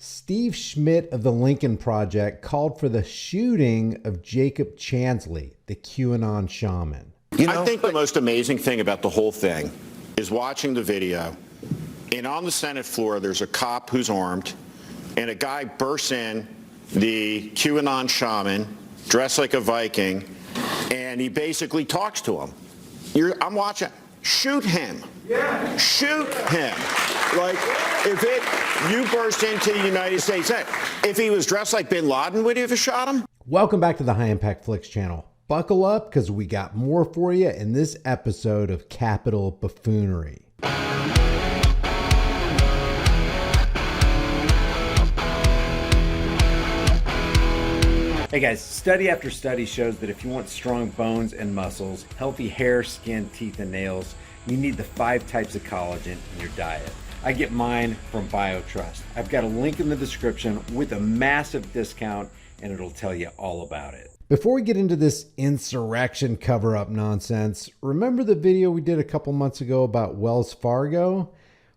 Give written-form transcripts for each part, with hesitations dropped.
Steve Schmidt of the Lincoln Project called for the shooting of Jacob Chansley, the QAnon shaman. I think the most amazing thing about the whole thing is watching the video, and on the Senate floor there's a cop who's armed, and a guy bursts in, the QAnon shaman, dressed like a Viking, and he basically talks to him. I'm watching. Shoot him. Yeah. Shoot him. Like, you burst into the United States, if he was dressed like Bin Laden, would you have shot him? Welcome back to the High Impact Flicks channel. Buckle up, because we got more for you in this episode of Capital Buffoonery. Hey guys, study after study shows that if you want strong bones and muscles, healthy hair, skin, teeth, and nails, you need the 5 types of collagen in your diet. I get mine from BioTrust. I've got a link in the description with a massive discount, and it'll tell you all about it. Before we get into this insurrection cover-up nonsense, remember the video we did a couple months ago about Wells Fargo?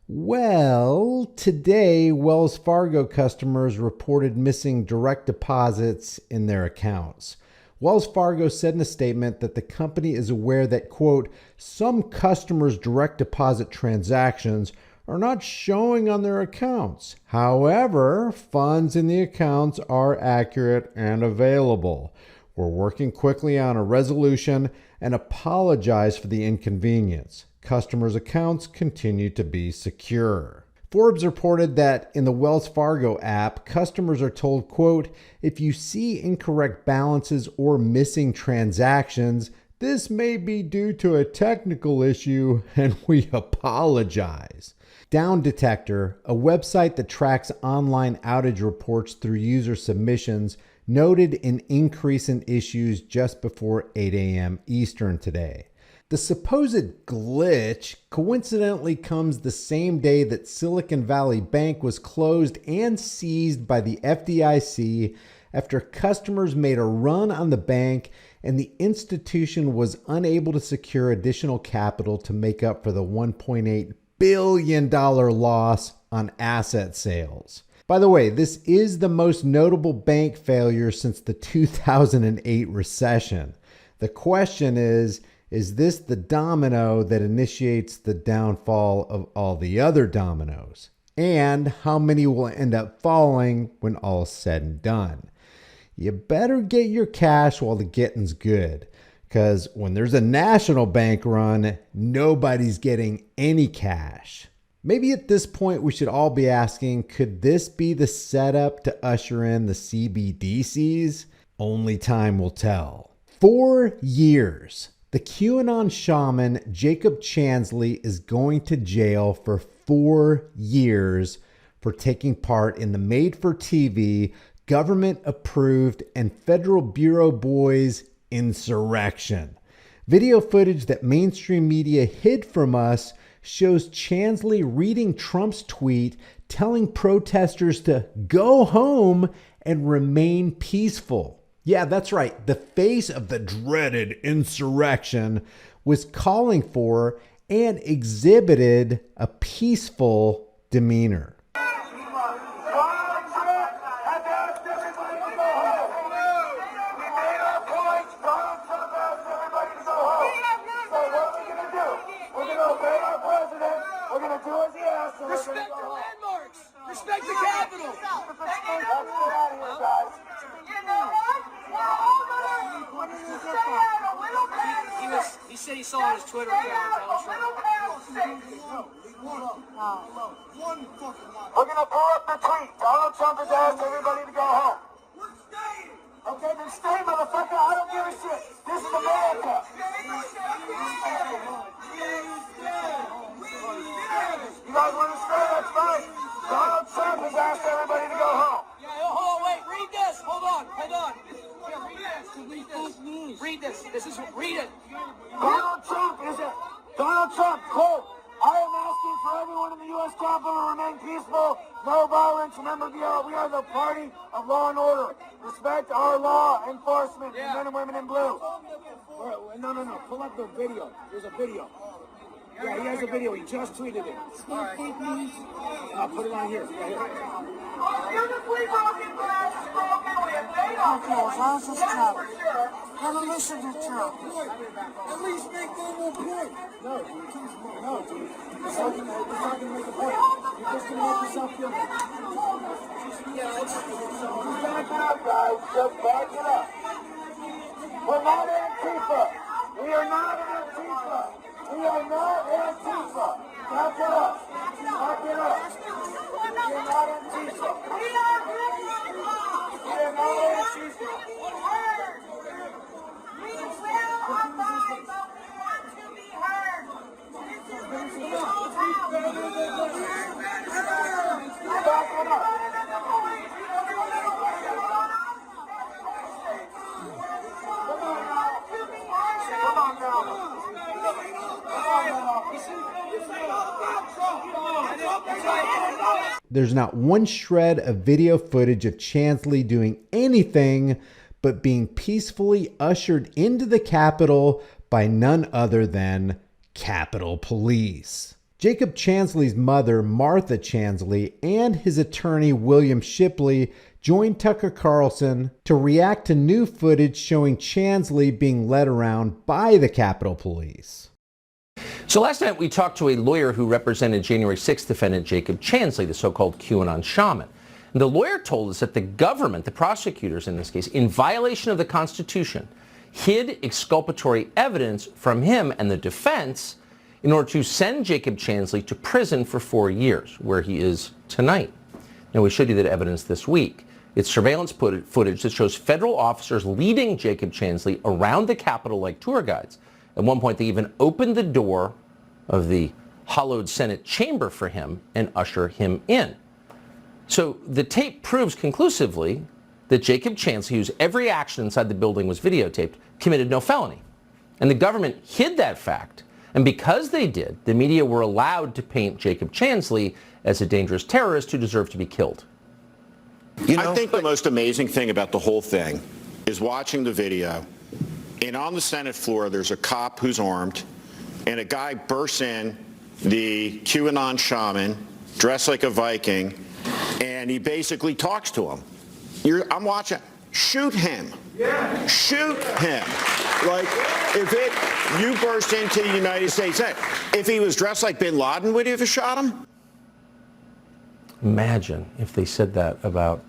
Well, today, Wells Fargo customers reported missing direct deposits in their accounts. Wells Fargo said in a statement that the company is aware that, quote, some customers' direct deposit transactions are not showing on their accounts. However, funds in the accounts are accurate and available. We're working quickly on a resolution and apologize for the inconvenience. Customers' accounts continue to be secure. Forbes reported that in the Wells Fargo app, customers are told, quote, if you see incorrect balances or missing transactions, this may be due to a technical issue and we apologize. Down Detector, a website that tracks online outage reports through user submissions, noted an increase in issues just before 8 a.m. Eastern today. The supposed glitch coincidentally comes the same day that Silicon Valley Bank was closed and seized by the FDIC after customers made a run on the bank and the institution was unable to secure additional capital to make up for the $1.8 billion loss on asset sales. By the way, this is the most notable bank failure since the 2008 recession. The question is this the domino that initiates the downfall of all the other dominoes? And how many will end up falling when all's said and done? You better get your cash while the getting's good, because when there's a national bank run, nobody's getting any cash. Maybe at this point we should all be asking, could this be the setup to usher in the CBDCs? Only time will tell. 4 years. The QAnon shaman Jacob Chansley is going to jail for 4 years for taking part in the made-for-TV, government-approved, and Federal Bureau Boys insurrection. Video footage that mainstream media hid from us shows Chansley reading Trump's tweet telling protesters to go home and remain peaceful. Yeah, that's right. The face of the dreaded insurrection was calling for and exhibited a peaceful demeanor. Respect the landmarks! Respect the Capitol! He said he saw on his Twitter account. We're going to pull up the tweet. Donald Trump has asked everybody to go home. We're staying! Okay, then stay, motherfucker. I don't give a shit. This is America. You guys want to stay? That's fine. Donald Trump has asked everybody to go home. Yeah, hold on, wait. Read this. Hold on. Here, read this. Read it. Donald Trump, quote, I am asking for everyone in the U.S. Capitol to remain peaceful, no violence. Remember, we are the party of law and order. Respect our law enforcement, men and women in blue. No. Pull up the video. There's a video. Yeah, he has a video. He just tweeted it. I'll put it on here. Right here. okay, as long as it's Trump. Never listen to Trump. At least make one more point. No, dude. It's not gonna make a point. You're just gonna make yourself feel good. Back it up, guys. Just back it up. We're not Antifa. We are not Antifa. We are not Antifa. Back it up. Back it up. We are not Antifa. We are not Antifa. We will abide, but we want to be heard. This is the Back it up. Come on now. There's not one shred of video footage of Chansley doing anything but being peacefully ushered into the Capitol by none other than Capitol Police. Jacob Chansley's mother, Martha Chansley, and his attorney, William Shipley, joined Tucker Carlson to react to new footage showing Chansley being led around by the Capitol Police. So last night we talked to a lawyer who represented January 6th defendant Jacob Chansley, the so-called QAnon shaman. And the lawyer told us that the government, the prosecutors in this case, in violation of the Constitution, hid exculpatory evidence from him and the defense in order to send Jacob Chansley to prison for 4 years, where he is tonight. Now, we showed you that evidence this week. It's surveillance footage that shows federal officers leading Jacob Chansley around the Capitol like tour guides. At one point, they even opened the door of the hollowed Senate chamber for him and usher him in. So the tape proves conclusively that Jacob Chansley, whose every action inside the building was videotaped, committed no felony. And the government hid that fact. And because they did, the media were allowed to paint Jacob Chansley as a dangerous terrorist who deserved to be killed. You know, I think the most amazing thing about the whole thing is watching the video, and on the Senate floor there's a cop who's armed, and a guy bursts in, the QAnon shaman, dressed like a Viking, and he basically talks to him. I'm watching. Shoot him. Yeah. Shoot him. Like, you burst into the United States, if he was dressed like bin Laden, would you have shot him? Imagine if they said that about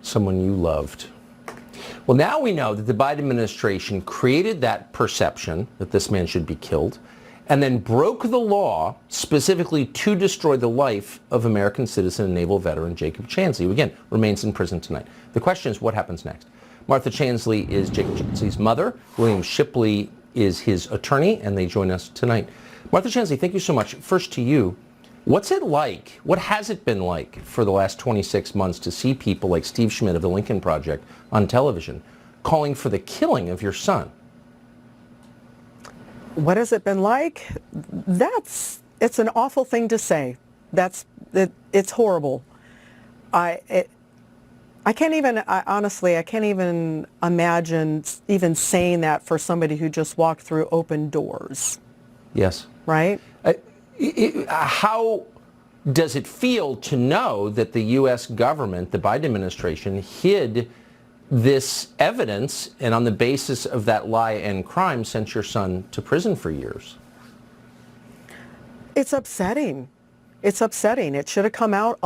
someone you loved. Well, now we know that the Biden administration created that perception that this man should be killed and then broke the law specifically to destroy the life of American citizen and naval veteran Jacob Chansley, who again remains in prison tonight. The question is, what happens next? Martha Chansley is Jacob Chansley's mother. William Shipley is his attorney, and they join us tonight. Martha Chansley, thank you so much. First to you. What's it like? What has it been like for the last 26 months to see people like Steve Schmidt of the Lincoln Project on television calling for the killing of your son? What has it been like? It's an awful thing to say. It's horrible. Honestly, I can't even imagine even saying that for somebody who just walked through open doors. Yes. Right? How does it feel to know that the U.S. government, the Biden administration, hid this evidence and on the basis of that lie and crime sent your son to prison for years? It's upsetting. It's upsetting. It should have come out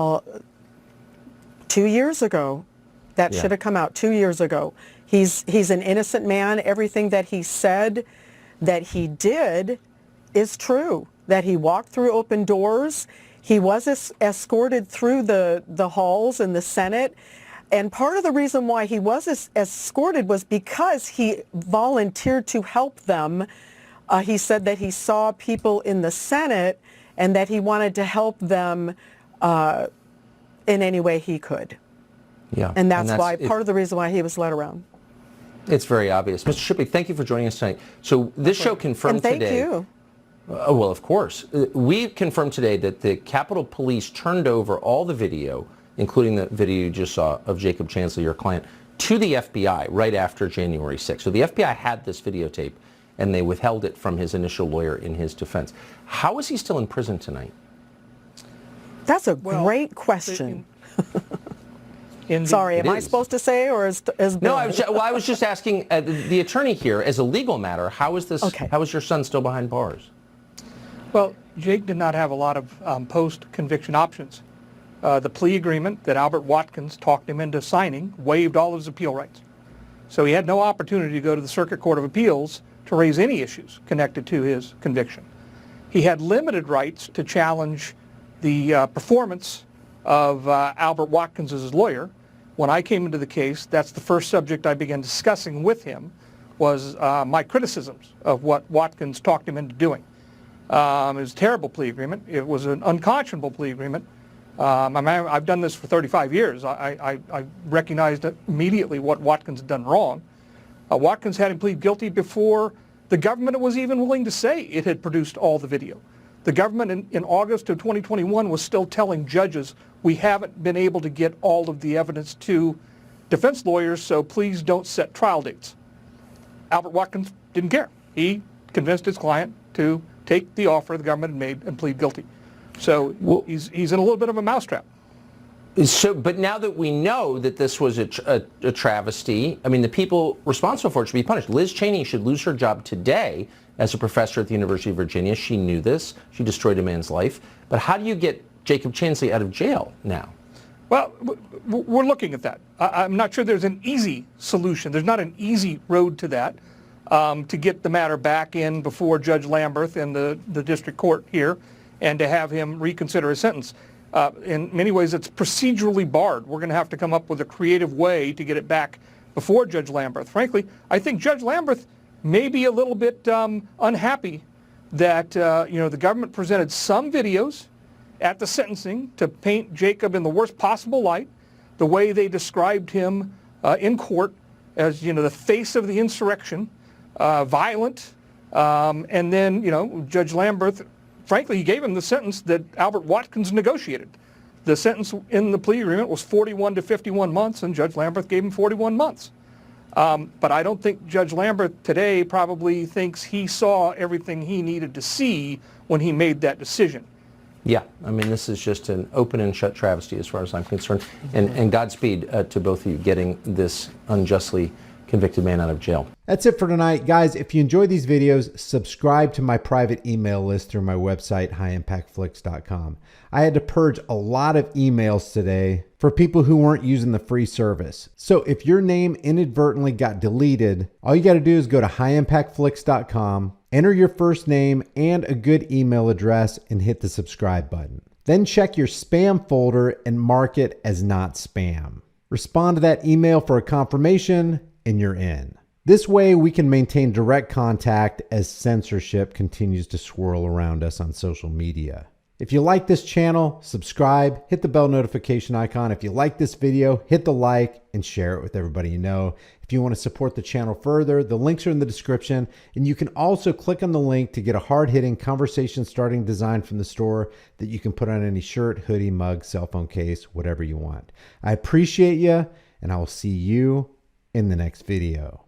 2 years ago. That should have come out 2 years ago. He's an innocent man. Everything that he said that he did is true. That he walked through open doors. He was escorted through the halls in the Senate. And part of the reason why he was escorted was because he volunteered to help them. He said that he saw people in the Senate and that he wanted to help them in any way he could. Yeah. And that's part of the reason why he was led around. It's very obvious. Mr. Shipley, thank you for joining us tonight. So this show confirmed today. And thank you. Well, of course. We confirmed today that the Capitol Police turned over all the video, including the video you just saw of Jacob Chansley, your client, to the FBI right after January 6th. So the FBI had this videotape, and they withheld it from his initial lawyer in his defense. How is he still in prison tonight? That's a great question. Sorry, am I is. supposed to say, or is Bill? No, I was just asking the attorney here, as a legal matter, how is this? Okay. How is your son still behind bars? Well, Jake did not have a lot of post-conviction options. The plea agreement that Albert Watkins talked him into signing waived all of his appeal rights. So he had no opportunity to go to the Circuit Court of Appeals to raise any issues connected to his conviction. He had limited rights to challenge the performance of Albert Watkins as his lawyer. When I came into the case, that's the first subject I began discussing with him, was my criticisms of what Watkins talked him into doing. It was a terrible plea agreement. It was an unconscionable plea agreement. I've done this for 35 years. I recognized immediately what Watkins had done wrong. Watkins had him plead guilty before the government was even willing to say it had produced all the video. The government in August of 2021 was still telling judges, we haven't been able to get all of the evidence to defense lawyers, so please don't set trial dates. Albert Watkins didn't care. He convinced his client to take the offer the government had made and plead guilty. So he's in a little bit of a mousetrap. So, but now that we know that this was a travesty, I mean, the people responsible for it should be punished. Liz Cheney should lose her job today as a professor at the University of Virginia. She knew this. She destroyed a man's life. But how do you get Jacob Chansley out of jail now? Well, we're looking at that. I'm not sure there's an easy solution. There's not an easy road to that, to get the matter back in before Judge Lamberth and the district court here and to have him reconsider his sentence. In many ways, it's procedurally barred. We're going to have to come up with a creative way to get it back before Judge Lamberth. Frankly, I think Judge Lamberth may be a little bit unhappy that the government presented some videos at the sentencing to paint Jacob in the worst possible light, the way they described him in court as the face of the insurrection, violent, and then Judge Lamberth, frankly, he gave him the sentence that Albert Watkins negotiated. The sentence in the plea agreement was 41 to 51 months, and Judge Lamberth gave him 41 months. But I don't think Judge Lamberth today probably thinks he saw everything he needed to see when he made that decision. Yeah, I mean, this is just an open and shut travesty as far as I'm concerned. And Godspeed to both of you getting this unjustly convicted man out of jail. That's it for tonight. Guys, if you enjoy these videos, subscribe to my private email list through my website, highimpactflix.com. I had to purge a lot of emails today for people who weren't using the free service. So if your name inadvertently got deleted, all you got to do is go to highimpactflix.com, enter your first name and a good email address, and hit the subscribe button. Then check your spam folder and mark it as not spam. Respond to that email for a confirmation, and you're in. This way we can maintain direct contact as censorship continues to swirl around us on social media. If you like this channel, subscribe, hit the bell notification icon. If you like this video, hit the like and share it with everybody you know. If you want to support the channel further, the links are in the description, and you can also click on the link to get a hard-hitting conversation starting design from the store that you can put on any shirt, hoodie, mug, cell phone case, whatever you want. I appreciate you, and I will see you in the next video.